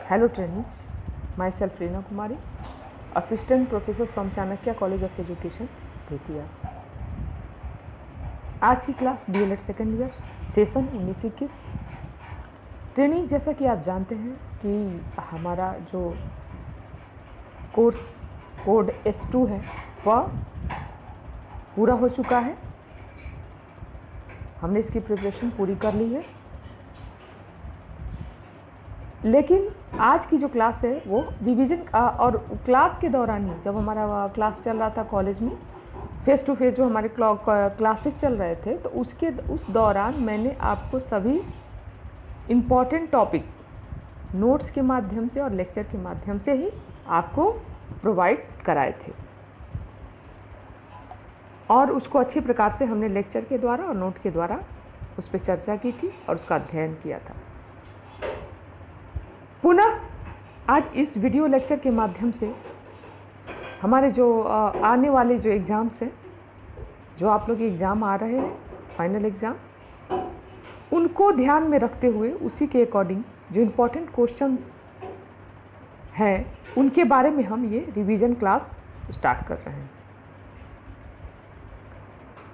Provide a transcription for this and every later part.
Hello trainees, myself Reena Kumari, Assistant Professor from Chanakya College of Education, Bettiah. आज की class DLED second year session 19-21। Training, जैसा कि आप जानते हैं कि हमारा जो कोर्स कोड S2 है वह पूरा हो चुका है। हमने इसकी प्रिपरेशन पूरी कर ली है, लेकिन आज की जो क्लास है वो रिवीजन और क्लास के दौरान ही, जब हमारा क्लास चल रहा था कॉलेज में, फेस टू फेस जो हमारे क्लासेस चल रहे थे, तो उस दौरान मैंने आपको सभी इम्पॉर्टेंट टॉपिक नोट्स के माध्यम से और लेक्चर के माध्यम से ही आपको प्रोवाइड कराए थे, और उसको अच्छी प्रकार से हमने लेक्चर के द्वारा और नोट के द्वारा उस पर चर्चा की थी और उसका अध्ययन किया था। पुनः आज इस वीडियो लेक्चर के माध्यम से हमारे जो आने वाले जो एग्ज़ाम्स हैं, जो आप लोग एग्ज़ाम आ रहे हैं, फाइनल एग्ज़ाम, उनको ध्यान में रखते हुए उसी के अकॉर्डिंग जो इम्पोर्टेंट क्वेश्चंस हैं उनके बारे में हम ये रिवीजन क्लास स्टार्ट कर रहे हैं।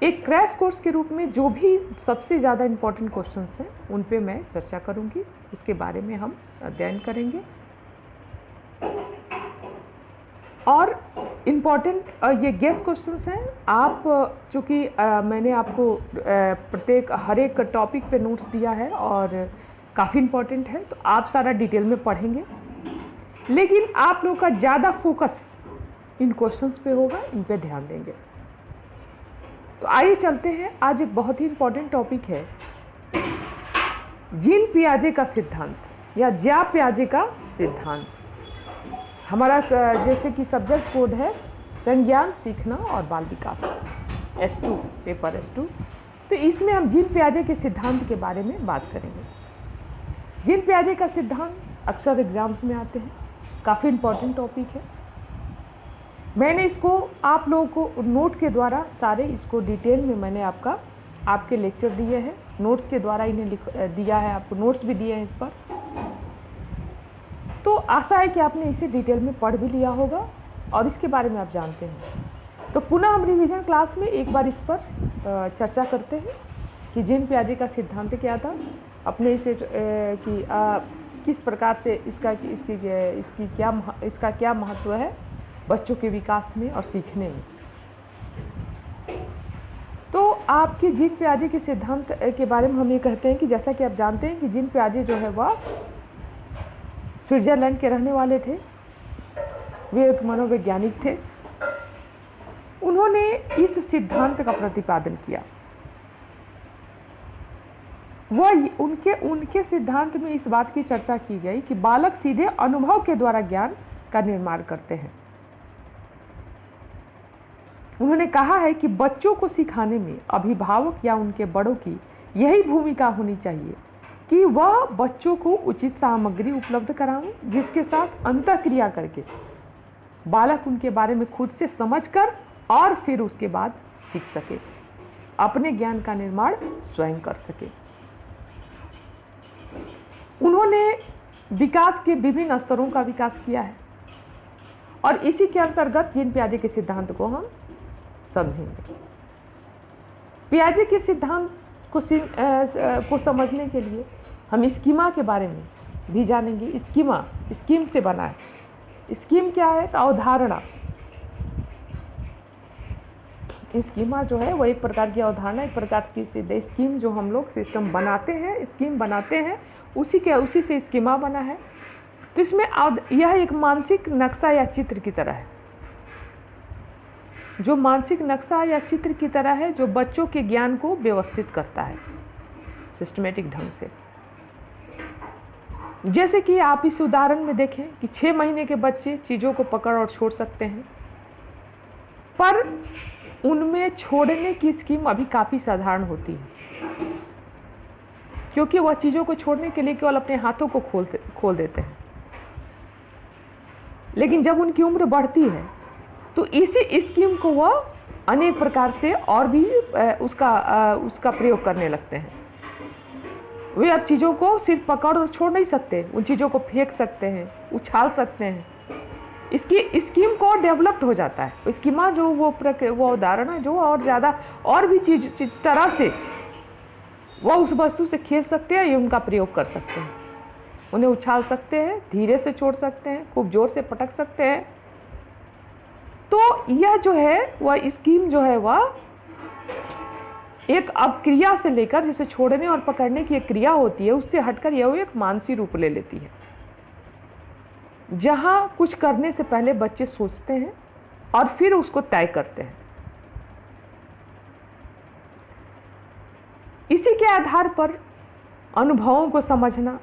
एक क्रैश कोर्स के रूप में जो भी सबसे ज़्यादा इम्पोर्टेंट क्वेश्चंस हैं उन पे मैं चर्चा करूंगी, उसके बारे में हम अध्ययन करेंगे। और इम्पॉर्टेंट ये गेस क्वेश्चंस हैं। आप चूँकि मैंने आपको प्रत्येक हर एक टॉपिक पे नोट्स दिया है और काफ़ी इम्पॉर्टेंट है, तो आप सारा डिटेल में पढ़ेंगे, लेकिन आप लोगों का ज़्यादा फोकस इन क्वेश्चंस पे होगा, इन पे ध्यान देंगे। तो आइए चलते हैं। आज एक बहुत ही इम्पॉर्टेंट टॉपिक है, जीन पियाजे का सिद्धांत या ज्या पियाजे का सिद्धांत। हमारा जैसे कि सब्जेक्ट कोड है संज्ञान, सीखना और बाल विकास, S2, पेपर S2। तो इसमें हम जीन पियाजे के सिद्धांत के बारे में बात करेंगे। जीन पियाजे का सिद्धांत अक्सर एग्जाम्स में आते हैं, काफ़ी इम्पॉर्टेंट टॉपिक है। मैंने इसको आप लोगों को नोट के द्वारा सारे इसको डिटेल में मैंने आपके लेक्चर दिए हैं, नोट्स के द्वारा इन्हें दिया है, आपको नोट्स भी दिए हैं इस पर। तो आशा है कि आपने इसे डिटेल में पढ़ भी लिया होगा और इसके बारे में आप जानते हैं। तो पुनः हम रिवीजन क्लास में एक बार इस पर चर्चा करते हैं कि जीन पियाजे का सिद्धांत क्या था, अपने इसे किस प्रकार से इसका क्या महत्व है बच्चों के विकास में और सीखने में। तो आपके जीन पियाजे के सिद्धांत के बारे में हम ये कहते हैं कि जैसा कि आप जानते हैं कि जीन पियाजे जो है वह स्विट्जरलैंड के रहने वाले थे। वे एक मनोवैज्ञानिक थे। उन्होंने इस सिद्धांत का प्रतिपादन किया। वह उनके सिद्धांत में इस बात की चर्चा की गई कि बालक सीधे अनुभव के द्वारा ज्ञान का निर्माण करते हैं। उन्होंने कहा है कि बच्चों को सिखाने में अभिभावक या उनके बड़ों की यही भूमिका होनी चाहिए कि वह बच्चों को उचित सामग्री उपलब्ध कराएं, जिसके साथ अंतःक्रिया करके बालक उनके बारे में खुद से समझकर और फिर उसके बाद सीख सके, अपने ज्ञान का निर्माण स्वयं कर सके। उन्होंने विकास के विभिन्न स्तरों का विकास किया है और इसी के अंतर्गत जीन पियाजे के सिद्धांत को हम समझेंगे। पियाजे के सिद्धांत को समझने के लिए हम स्कीमा के बारे में भी जानेंगे। स्कीम से बना है। स्कीम क्या है? तो अवधारणा। स्कीमा जो है वह एक प्रकार की अवधारणा, एक प्रकार की सीधे स्कीम जो हम लोग सिस्टम बनाते हैं, स्कीम बनाते हैं, उसी से स्कीमा बना है। तो इसमें यह एक मानसिक नक्शा या चित्र की तरह है, जो मानसिक नक्शा या चित्र की तरह है, जो बच्चों के ज्ञान को व्यवस्थित करता है सिस्टमेटिक ढंग से। जैसे कि आप इस उदाहरण में देखें कि 6 महीने के बच्चे चीज़ों को पकड़ और छोड़ सकते हैं, पर उनमें छोड़ने की स्कीम अभी काफ़ी साधारण होती है, क्योंकि वह चीज़ों को छोड़ने के लिए केवल अपने हाथों को खोल देते हैं। लेकिन जब उनकी उम्र बढ़ती है तो इसी स्कीम को वह अनेक प्रकार से और भी उसका प्रयोग करने लगते हैं। वे अब चीज़ों को सिर्फ पकड़ और छोड़ नहीं सकते, उन चीज़ों को फेंक सकते हैं, उछाल सकते हैं। इसकी स्कीम को डेवलप्ड हो जाता है, स्कीमा जो वो उदाहरण है जो और ज़्यादा और भी चीज तरह से वो उस वस्तु से खेल सकते हैं या उनका प्रयोग कर सकते हैं। उन्हें उछाल सकते हैं, धीरे से छोड़ सकते हैं, खूब जोर से पटक सकते हैं। तो यह जो है वह स्कीम जो है वह एक अब क्रिया से लेकर, जिसे छोड़ने और पकड़ने की एक क्रिया होती है, उससे हटकर यह एक मानसी रूप ले लेती है, जहां कुछ करने से पहले बच्चे सोचते हैं और फिर उसको तय करते हैं। इसी के आधार पर अनुभवों को समझना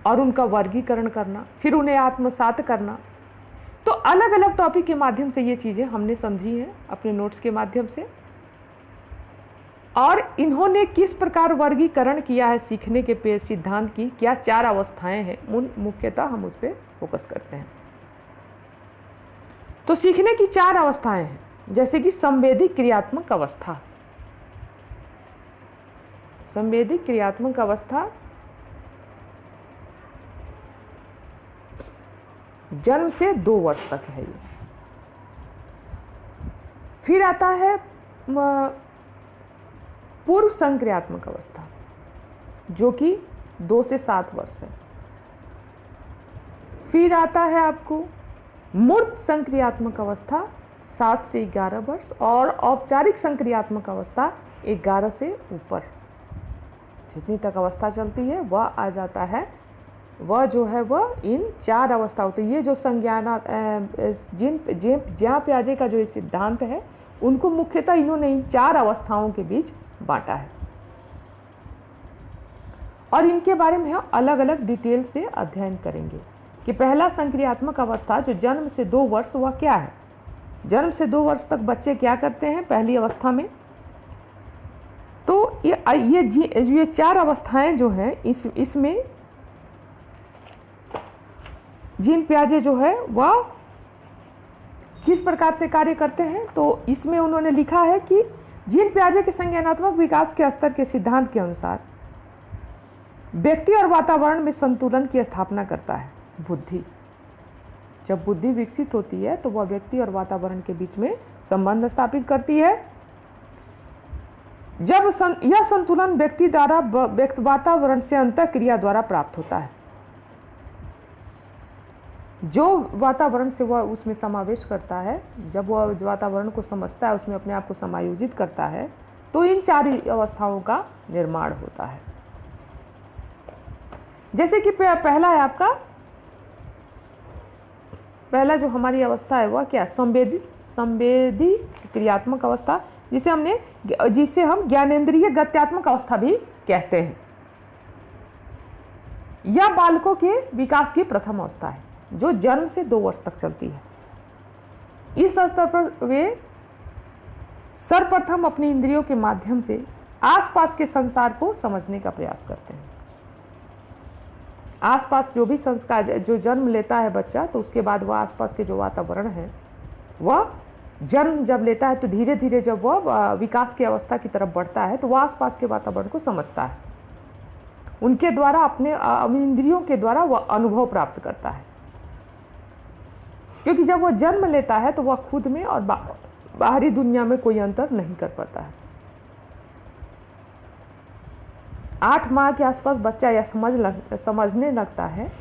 और उनका वर्गीकरण करना, फिर उन्हें आत्मसात करना। तो अलग अलग टॉपिक के माध्यम से ये चीज़ें हमने समझी हैं अपने नोट्स के माध्यम से, और इन्होंने किस प्रकार वर्गीकरण किया है सीखने के सिद्धांत की, क्या 4 अवस्थाएं हैं, मुख्यतः हम उस पर फोकस करते हैं। तो सीखने की 4 अवस्थाएं हैं, जैसे कि संवेदी क्रियात्मक अवस्था। संवेदी क्रियात्मक अवस्था जन्म से 2 वर्ष तक है ये। फिर आता है पूर्व संक्रियात्मक अवस्था, जो कि 2 से 7 वर्ष है। फिर आता है आपको मूर्त संक्रियात्मक अवस्था 7 से 11 वर्ष, और औपचारिक संक्रियात्मक अवस्था 11 से ऊपर। जितनी तक अवस्था चलती है वह आ जाता है, वह जो है वह इन 4 अवस्थाओं। तो ये जो संज्ञाना ज्ञान पियाजे का जो ये सिद्धांत है, उनको मुख्यतः इन्होंने इन 4 अवस्थाओं के बीच बांटा है, और इनके बारे में हम अलग अलग डिटेल से अध्ययन करेंगे कि पहला संक्रियात्मक अवस्था जो जन्म से 2 वर्ष, वह क्या है। जन्म से 2 वर्ष तक बच्चे क्या करते हैं पहली अवस्था में। तो ये 4 अवस्थाएं जो हैं, इसमें जीन पियाजे जो है वह किस प्रकार से कार्य करते हैं। तो इसमें उन्होंने लिखा है कि जीन पियाजे के संज्ञानात्मक विकास के स्तर के सिद्धांत के अनुसार व्यक्ति और वातावरण में संतुलन की स्थापना करता है बुद्धि। जब बुद्धि विकसित होती है तो वह व्यक्ति और वातावरण के बीच में संबंध स्थापित करती है। जब यह संतुलन व्यक्ति द्वारा वातावरण से अंतःक्रिया द्वारा प्राप्त होता है। जो वातावरण से वह उसमें समावेश करता है, जब वह वातावरण को समझता है, उसमें अपने आप को समायोजित करता है, तो इन 4 अवस्थाओं का निर्माण होता है। जैसे कि पहला है आपका, पहला जो हमारी अवस्था है वह क्या, संवेदी क्रियात्मक अवस्था, जिसे हम ज्ञानेंद्रिय गत्यात्मक अवस्था भी कहते हैं। यह बालकों के विकास की प्रथम अवस्था है जो जन्म से 2 वर्ष तक चलती है। इस स्तर पर वे सर्वप्रथम अपनी इंद्रियों के माध्यम से आसपास के संसार को समझने का प्रयास करते हैं। आसपास जो भी संस्कार, जो जन्म लेता है बच्चा, तो उसके बाद वह आसपास के जो वातावरण है, वह जन्म जब लेता है तो धीरे धीरे जब वह विकास की अवस्था की तरफ बढ़ता है तो वह आसपास के वातावरण को समझता है। उनके द्वारा, अपने इंद्रियों के द्वारा वह अनुभव प्राप्त करता है, क्योंकि जब वह जन्म लेता है तो वह खुद में और बाहरी दुनिया में कोई अंतर नहीं कर पाता है। 8 माह के आसपास बच्चा यह समझने लगता है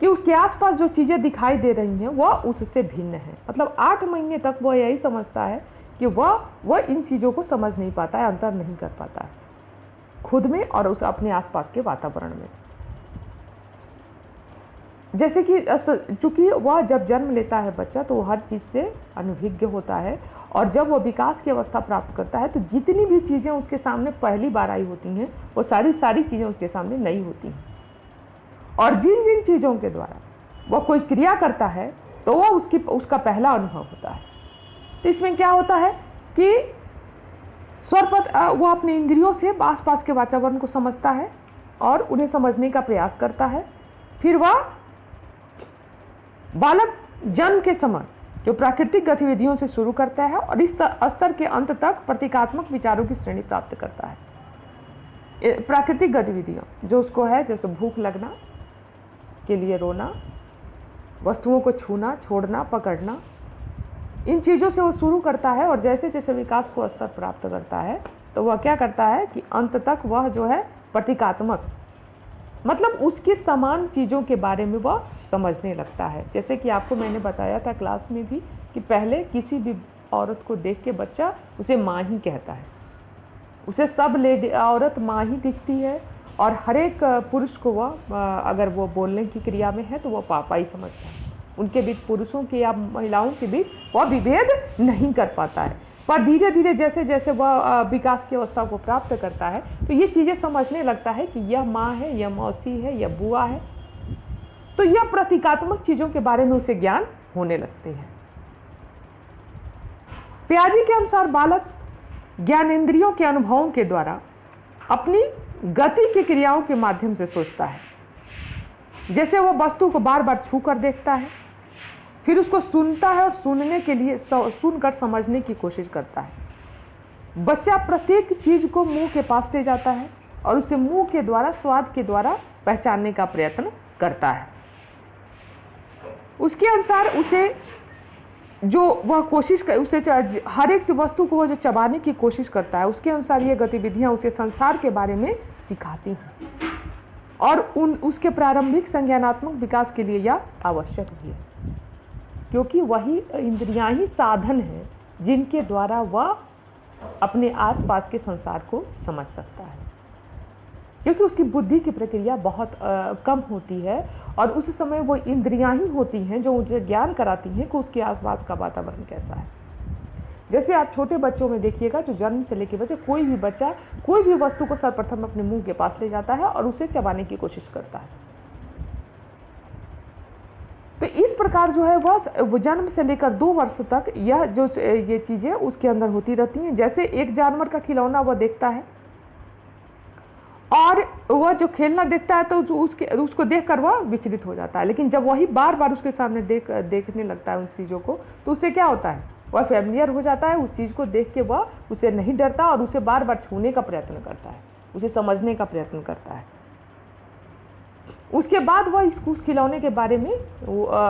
कि उसके आसपास जो चीज़ें दिखाई दे रही हैं वह उससे भिन्न है। मतलब 8 महीने तक वह यही समझता है कि वह इन चीज़ों को समझ नहीं पाता है, अंतर नहीं कर पाता है खुद में और उस अपने आसपास के वातावरण में। जैसे कि चूंकि वह जब जन्म लेता है बच्चा तो वह हर चीज़ से अनभिज्ञ होता है, और जब वह विकास की अवस्था प्राप्त करता है तो जितनी भी चीज़ें उसके सामने पहली बार आई होती हैं वो सारी चीज़ें उसके सामने नई होती हैं। और जिन जिन चीज़ों के द्वारा वह कोई क्रिया करता है तो वह उसका पहला अनुभव होता है। तो इसमें क्या होता है कि वह अपने इंद्रियों से आसपास के वातावरण को समझता है और उन्हें समझने का प्रयास करता है। फिर वह बालक जन्म के समय जो प्राकृतिक गतिविधियों से शुरू करता है और इस स्तर के अंत तक प्रतीकात्मक विचारों की श्रेणी प्राप्त करता है। प्राकृतिक गतिविधियाँ जो उसको है, जैसे भूख लगना के लिए रोना, वस्तुओं को छूना, छोड़ना, पकड़ना, इन चीज़ों से वो शुरू करता है। और जैसे जैसे विकास को स्तर प्राप्त करता है तो वह क्या करता है कि अंत तक वह जो है प्रतीकात्मक, मतलब उसके समान चीज़ों के बारे में वह समझने लगता है। जैसे कि आपको मैंने बताया था क्लास में भी कि पहले किसी भी औरत को देख के बच्चा उसे माँ ही कहता है, उसे सब लेडी औरत माँ ही दिखती है, और हर एक पुरुष को वह अगर वो बोलने की क्रिया में है तो वह पापा ही समझता है। उनके बीच, पुरुषों के या महिलाओं के बीच वह विभेद नहीं कर पाता है। पर धीरे धीरे जैसे जैसे वह विकास की अवस्था को प्राप्त करता है तो ये चीज़ें समझने लगता है कि यह माँ है, यह मौसी है, यह बुआ है। तो यह प्रतीकात्मक चीज़ों के बारे में उसे ज्ञान होने लगते हैं। पियाजे के अनुसार बालक ज्ञानेंद्रियों के अनुभवों के द्वारा अपनी गति की क्रियाओं के माध्यम से सोचता है। जैसे वह वस्तु को बार बार छू कर देखता है, फिर उसको सुनता है और सुनने के लिए सुनकर समझने की कोशिश करता है। बच्चा प्रत्येक चीज को मुंह के पास ले जाता है और उसे मुंह के द्वारा, स्वाद के द्वारा पहचानने का प्रयत्न करता है। उसके अनुसार उसे जो वह कोशिश कर, उसे हर एक वस्तु को वो जो चबाने की कोशिश करता है, उसके अनुसार ये गतिविधियां उसे संसार के बारे में सिखाती हैं और उसके प्रारंभिक संज्ञानात्मक विकास के लिए यह आवश्यक भी है, क्योंकि वही इंद्रियां ही साधन हैं जिनके द्वारा वह अपने आसपास के संसार को समझ सकता है। क्योंकि उसकी बुद्धि की प्रक्रिया बहुत कम होती है और उस समय वो इंद्रियां ही होती हैं जो उसे ज्ञान कराती हैं कि उसके आसपास का वातावरण कैसा है। जैसे आप छोटे बच्चों में देखिएगा, जो जन्म से लेकर बच्चे, कोई भी बच्चा कोई भी वस्तु को सर्वप्रथम अपने मुंह के पास ले जाता है और उसे चबाने की कोशिश करता है। तो इस प्रकार जो है वह जन्म से लेकर 2 वर्ष तक यह जो ये चीज़ें उसके अंदर होती रहती हैं। जैसे एक जानवर का खिलौना वह देखता है और वह जो खेलना देखता है तो उसको देखकर वह विचलित हो जाता है, लेकिन जब वही बार बार उसके सामने देखने लगता है उन चीज़ों को, तो उससे क्या होता है, वह फैमिलियर हो जाता है। उस चीज़ को देख के वह उसे नहीं डरता और उसे बार बार छूने का प्रयत्न करता है, उसे समझने का प्रयत्न करता है। उसके बाद वह उस खिलौने के बारे में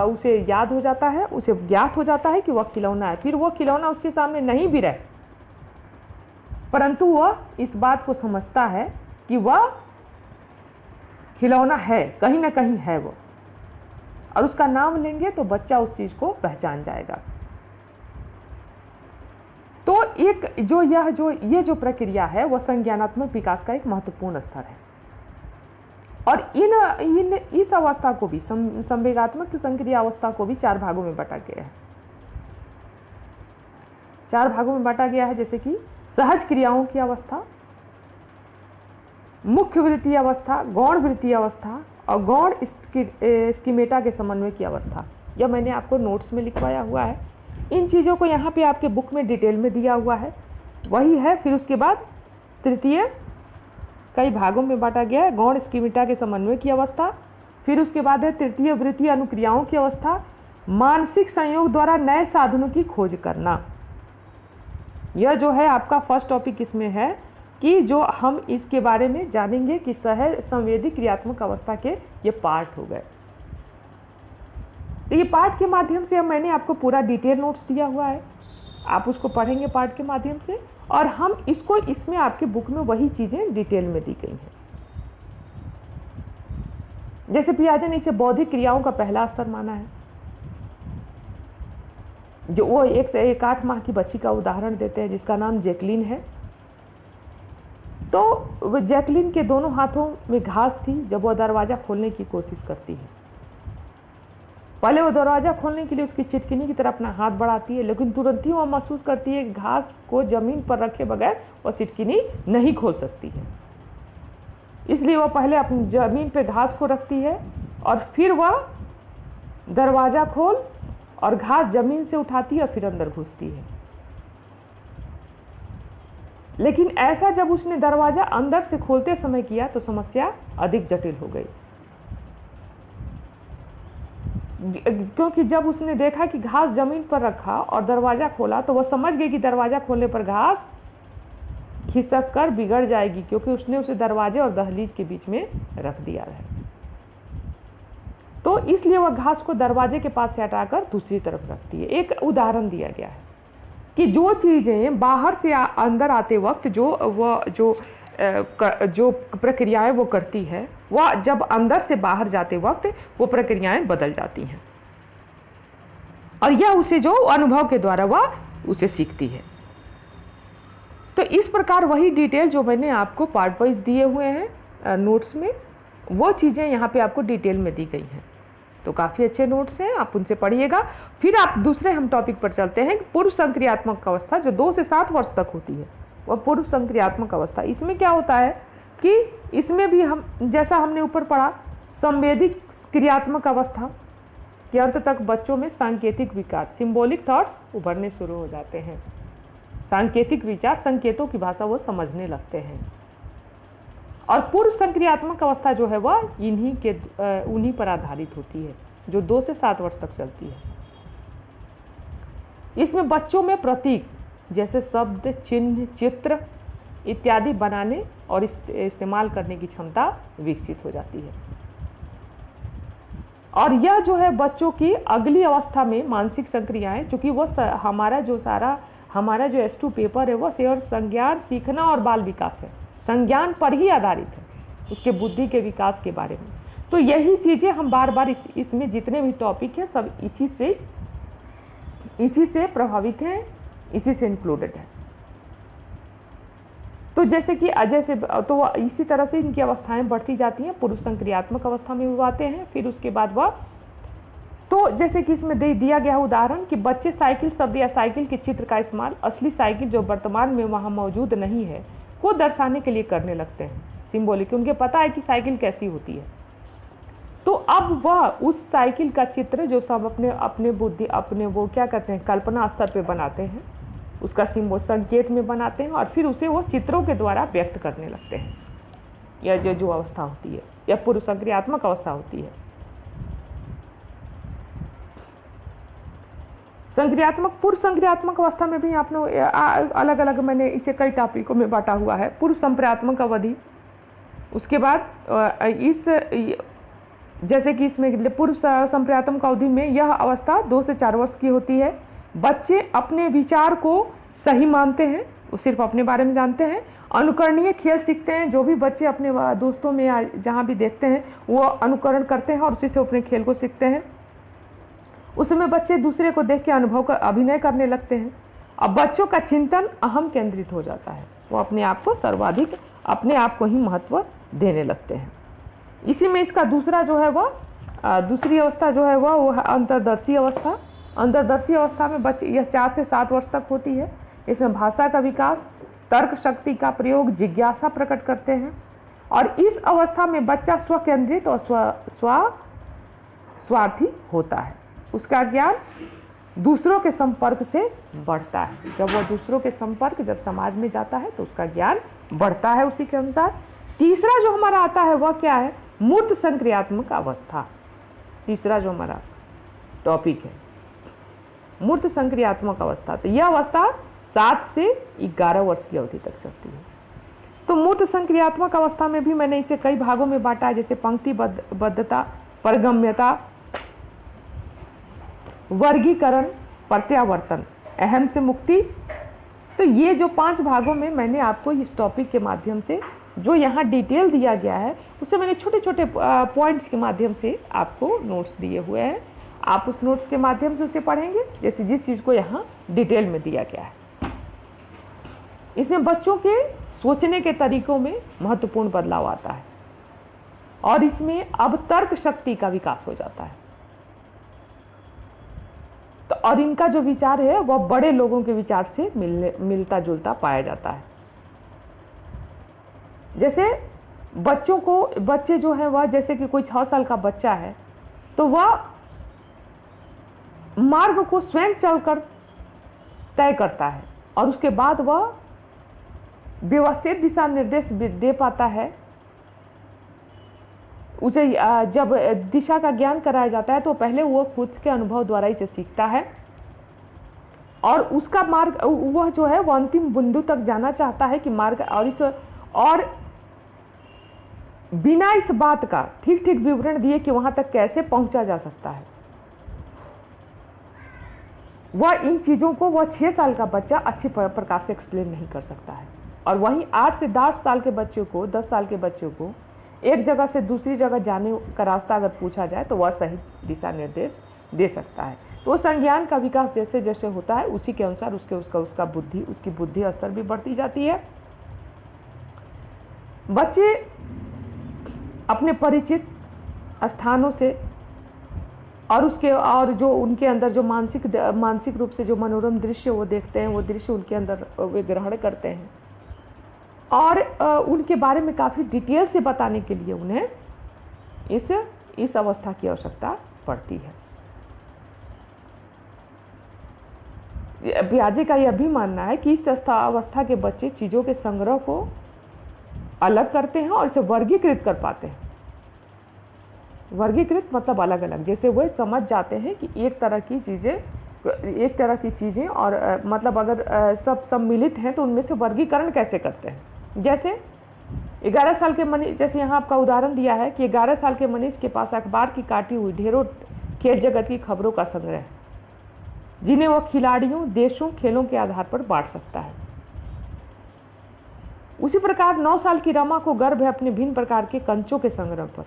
उसे याद हो जाता है, उसे ज्ञात हो जाता है कि वह खिलौना है। फिर वह खिलौना उसके सामने नहीं भी रहे, परंतु वह इस बात को समझता है कि वह खिलौना है, कहीं ना कहीं है वो, और उसका नाम लेंगे तो बच्चा उस चीज़ को पहचान जाएगा। तो एक ये जो प्रक्रिया है वह संज्ञानात्मक विकास का एक महत्वपूर्ण स्तर है। और इस अवस्था को भी, संवेगात्मक संक्रिया अवस्था को भी 4 भागों में बांटा गया है। 4 भागों में बांटा गया है, जैसे कि सहज क्रियाओं की अवस्था, मुख्य वृत्तीय अवस्था, गौण वृत्तीय अवस्था और गौण स्कीमेटा के समन्वय की अवस्था। यह मैंने आपको नोट्स में लिखवाया हुआ है। इन चीज़ों को यहाँ पे आपके बुक में डिटेल में दिया हुआ है, वही है। फिर उसके बाद तृतीय कई भागों में बांटा गया है, गौण स्कीमेटा के समन्वय की अवस्था। फिर उसके बाद है तृतीय वृत्तीय अनुक्रियाओं की अवस्था, मानसिक संयोग द्वारा नए साधनों की खोज करना। यह जो है आपका फर्स्ट टॉपिक इसमें है कि जो हम इसके बारे में जानेंगे कि सहज संवेदी क्रियात्मक अवस्था के ये पार्ट हो गए। तो ये पार्ट के माध्यम से मैंने आपको पूरा डिटेल नोट्स दिया हुआ है, आप उसको पढ़ेंगे पार्ट के माध्यम से, और हम इसमें आपके बुक में वही चीज़ें डिटेल में दी गई हैं। जैसे पियाजे ने इसे बौद्धिक क्रियाओं का पहला स्तर माना है, जो वो 1 से 8 माह की बच्ची का उदाहरण देते हैं जिसका नाम जैकलीन है। तो वो जैकलीन के दोनों हाथों में घास थी जब वह दरवाज़ा खोलने की कोशिश करती है। पहले वो दरवाज़ा खोलने के लिए उसकी चिटकिनी की तरफ अपना हाथ बढ़ाती है, लेकिन तुरंत ही वह महसूस करती है कि घास को ज़मीन पर रखे बगैर वह चिटकिनी नहीं खोल सकती है। इसलिए वह पहले अपनी ज़मीन पे घास को रखती है और फिर वह दरवाज़ा खोल और घास ज़मीन से उठाती है और फिर अंदर घुसती है। लेकिन ऐसा जब उसने दरवाज़ा अंदर से खोलते समय किया तो समस्या अधिक जटिल हो गई, क्योंकि जब उसने देखा कि घास जमीन पर रखा और दरवाज़ा खोला तो वह समझ गई कि दरवाज़ा खोलने पर घास खिसक कर बिगड़ जाएगी, क्योंकि उसने उसे दरवाजे और दहलीज के बीच में रख दिया है। तो इसलिए वह घास को दरवाजे के पास से हटाकर दूसरी तरफ रखती है। एक उदाहरण दिया गया है कि जो चीज़ें बाहर से अंदर आते वक्त जो प्रक्रियाएं वो करती है, वह जब अंदर से बाहर जाते वक्त वो प्रक्रियाएं बदल जाती हैं, और यह उसे जो अनुभव के द्वारा वह उसे सीखती है। तो इस प्रकार वही डिटेल जो मैंने आपको पार्ट वाइज दिए हुए हैं नोट्स में, वो चीज़ें यहाँ पे आपको डिटेल में दी गई हैं। तो काफ़ी अच्छे नोट्स हैं, आप उनसे पढ़िएगा। फिर आप दूसरे हम टॉपिक पर चलते हैं, पूर्व संक्रियात्मक अवस्था जो 2 से 7 वर्ष तक होती है, वह पूर्व संक्रियात्मक अवस्था। इसमें क्या होता है कि इसमें भी हम, जैसा हमने ऊपर पढ़ा, संवेदिक क्रियात्मक अवस्था के अंत तक बच्चों में सांकेतिक विकार, सिंबॉलिक थॉट्स उभरने शुरू हो जाते हैं। सांकेतिक विचार, संकेतों की भाषा वो समझने लगते हैं। और पूर्व संक्रियात्मक अवस्था जो है वह उन्हीं पर आधारित होती है, जो 2 से 7 वर्ष तक चलती है। इसमें बच्चों में प्रतीक जैसे शब्द, चिन्ह, चित्र इत्यादि बनाने और इस्तेमाल करने की क्षमता विकसित हो जाती है। और यह जो है बच्चों की अगली अवस्था में मानसिक संक्रियाएं, चूंकि वो हमारा जो S2 पेपर है वो शेयर संज्ञान, सीखना और बाल विकास है, संज्ञान पर ही आधारित है, उसके बुद्धि के विकास के बारे में। तो यही चीज़ें हम बार बार इसमें जितने भी टॉपिक हैं सब इसी से प्रभावित हैं, इसी से इंक्लूडेड है। तो तो इसी तरह से इनकी अवस्थाएं बढ़ती जाती हैं, पूर्व संक्रियात्मक अवस्था में वो आते हैं। फिर उसके बाद वह, तो जैसे कि इसमें दिया गया उदाहरण कि बच्चे साइकिल शब्द या साइकिल के चित्र का इस्तेमाल असली साइकिल जो वर्तमान में वहाँ मौजूद नहीं है को दर्शाने के लिए करने लगते हैं। सिंबॉलिक, उनके पता है कि साइकिल कैसी होती है, तो अब वह उस साइकिल का चित्र जो सब अपने बुद्धि, अपने वो क्या कहते हैं, कल्पना स्तर पे बनाते हैं, उसका सिंबल संकेत में बनाते हैं, और फिर उसे वो चित्रों के द्वारा व्यक्त करने लगते हैं। यह जो अवस्था होती है, यह पूर्व संक्रियात्मक अवस्था होती है। पूर्व संक्रियात्मक अवस्था में भी आपने अलग अलग, मैंने इसे कई टॉपिकों में बांटा हुआ है। पूर्व संप्रात्मक अवधि, उसके बाद जैसे कि इसमें पूर्व संप्रात्मक अवधि में यह अवस्था 2 से 4 वर्ष की होती है। बच्चे अपने विचार को सही मानते हैं, वो सिर्फ अपने बारे में जानते हैं। अनुकरणीय खेल सीखते हैं, जो भी बच्चे अपने दोस्तों में जहाँ भी देखते हैं वो अनुकरण करते हैं और उसी से अपने खेल को सीखते हैं। उसमें बच्चे दूसरे को देख के अनुभव का अभिनय करने लगते हैं। अब बच्चों का चिंतन अहम केंद्रित हो जाता है, वो अपने आप को सर्वाधिक, अपने आप को ही महत्व देने लगते हैं। इसी में इसका दूसरा जो है वह दूसरी अवस्था जो है वह अंतर्दर्शी अवस्था। अंतर्दर्शी अवस्था में बच्चे, यह 4 से 7 वर्ष तक होती है। इसमें भाषा का विकास, तर्क शक्ति का प्रयोग, जिज्ञासा प्रकट करते हैं। और इस अवस्था में बच्चा स्वकेंद्रित और स्वार्थी होता है। उसका ज्ञान दूसरों के संपर्क से बढ़ता है। जब वह दूसरों के संपर्क, जब समाज में जाता है तो उसका ज्ञान बढ़ता है उसी के अनुसार। तीसरा जो हमारा आता है वह क्या है, मूर्त संक्रियात्मक अवस्था। तीसरा जो हमारा टॉपिक है मूर्त संक्रियात्मक अवस्था। तो यह अवस्था 7 से 11 वर्ष की अवधि तक चलती है। तो मूर्त संक्रियात्मक अवस्था में भी मैंने इसे कई भागों में बांटा है, जैसे पंक्तिबद्धता, परगम्यता, वर्गीकरण, प्रत्यावर्तन, अहम से मुक्ति। तो ये जो 5 भागों में मैंने आपको इस टॉपिक के माध्यम से जो यहाँ डिटेल दिया गया है, उससे मैंने छोटे छोटे पॉइंट्स के माध्यम से आपको नोट्स दिए हुए हैं। आप उस नोट्स के माध्यम से उसे पढ़ेंगे, जैसे जिस चीज़ को यहाँ डिटेल में दिया गया है। इसमें बच्चों के सोचने के तरीकों में महत्वपूर्ण बदलाव आता है और इसमें अब तर्क शक्ति का विकास हो जाता है। तो और इनका जो विचार है वह बड़े लोगों के विचार से मिलता जुलता पाया जाता है। जैसे बच्चे जो है वह, जैसे कि कोई 6 साल का बच्चा है तो वह मार्ग को स्वयं चलकर तय करता है और उसके बाद वह व्यवस्थित दिशा निर्देश दे पाता है। उसे जब दिशा का ज्ञान कराया जाता है तो पहले वो खुद के अनुभव द्वारा इसे सीखता है और उसका मार्ग वह जो है वो अंतिम बिंदु तक जाना चाहता है कि मार्ग और बिना इस बात का ठीक ठीक विवरण दिए कि वहां तक कैसे पहुंचा जा सकता है, वह इन चीज़ों को वह 6 साल का बच्चा अच्छी प्रकार से एक्सप्लेन नहीं कर सकता है। और वहीं 8 से 10 साल के बच्चों को 10 साल के बच्चों को एक जगह से दूसरी जगह जाने का रास्ता अगर पूछा जाए तो वह सही दिशा निर्देश दे सकता है। तो संज्ञान का विकास जैसे जैसे होता है उसी के अनुसार उसकी बुद्धि स्तर भी बढ़ती जाती है। बच्चे अपने परिचित स्थानों से और जो उनके अंदर जो मानसिक रूप से जो मनोरम दृश्य वो देखते हैं, वो दृश्य उनके अंदर वे ग्रहण करते हैं और उनके बारे में काफ़ी डिटेल से बताने के लिए उन्हें इस अवस्था की आवश्यकता पड़ती है। पियाजे का यह भी मानना है कि इस अवस्था के बच्चे चीज़ों के संग्रह को अलग करते हैं और इसे वर्गीकृत कर पाते हैं। वर्गीकृत मतलब अलग अलग, जैसे वे समझ जाते हैं कि एक तरह की चीज़ें और मतलब अगर सब सम्मिलित हैं तो उनमें से वर्गीकरण कैसे करते हैं। जैसे 11 साल के मनीष, जैसे यहाँ आपका उदाहरण दिया है कि 11 साल के मनीष के पास अखबार की काटी हुई ढेरों खेल जगत की खबरों का संग्रह है, जिन्हें वह खिलाड़ियों, देशों, खेलों के आधार पर बांट सकता है। उसी प्रकार 9 साल की रमा को गर्व है अपने भिन्न प्रकार के कंचों के संग्रह पर,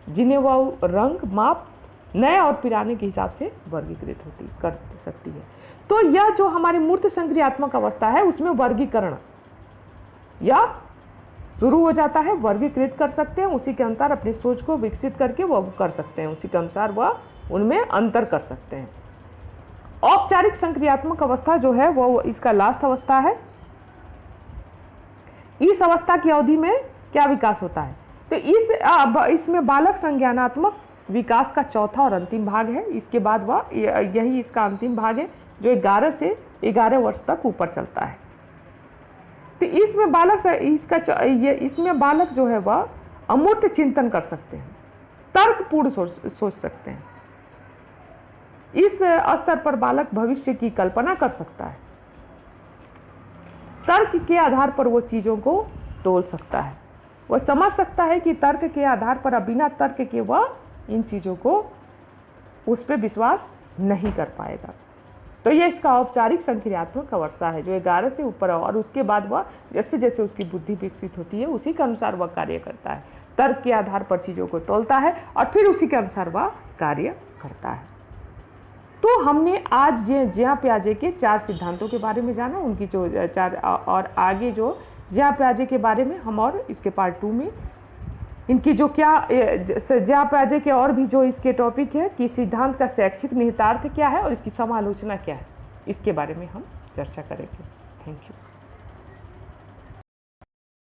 जिन्हें वह रंग, माप, नए और पुराने के हिसाब से वर्गीकृत कर सकती है। तो यह जो हमारी मूर्त संक्रियात्मक अवस्था है उसमें वर्गीकरण या शुरू हो जाता है, वर्गीकृत कर सकते हैं, उसी के अनुसार अपनी सोच को विकसित करके वह कर सकते हैं, उसी के अनुसार वह उनमें अंतर कर सकते हैं। औपचारिक संक्रियात्मक अवस्था जो है वो इसका लास्ट अवस्था है। इस अवस्था की अवधि में क्या विकास होता है, तो इसमें बालक संज्ञानात्मक विकास का चौथा और अंतिम भाग है। इसके बाद वह यही इसका अंतिम भाग है जो 11 से 11 वर्ष तक ऊपर चलता है। तो इसमें बालक जो है वह अमूर्त चिंतन कर सकते हैं, तर्कपूर्ण सोच सकते हैं। इस स्तर पर बालक भविष्य की कल्पना कर सकता है, तर्क के आधार पर वो चीज़ों को तोल सकता है, वह समझ सकता है कि तर्क के आधार पर बिना तर्क के वह इन चीज़ों को उस पर विश्वास नहीं कर पाएगा। तो यह इसका औपचारिक संक्रियात्मक अवस्था है जो 11 से ऊपर है और उसके बाद वह जैसे जैसे उसकी बुद्धि विकसित होती है उसी के अनुसार वह कार्य करता है, तर्क के आधार पर चीज़ों को तोलता है और फिर उसी के अनुसार वह कार्य करता है। तो हमने आज जियां पियाजे के 4 सिद्धांतों के बारे में जाना, उनकी जो 4 और आगे जो जियां पियाजे के बारे में हम और इसके पार्ट 2 में इनकी जो जियां पियाजे के और भी जो इसके टॉपिक है कि सिद्धांत का शैक्षिक निहितार्थ क्या है और इसकी समालोचना क्या है, इसके बारे में हम चर्चा करेंगे। Thank you.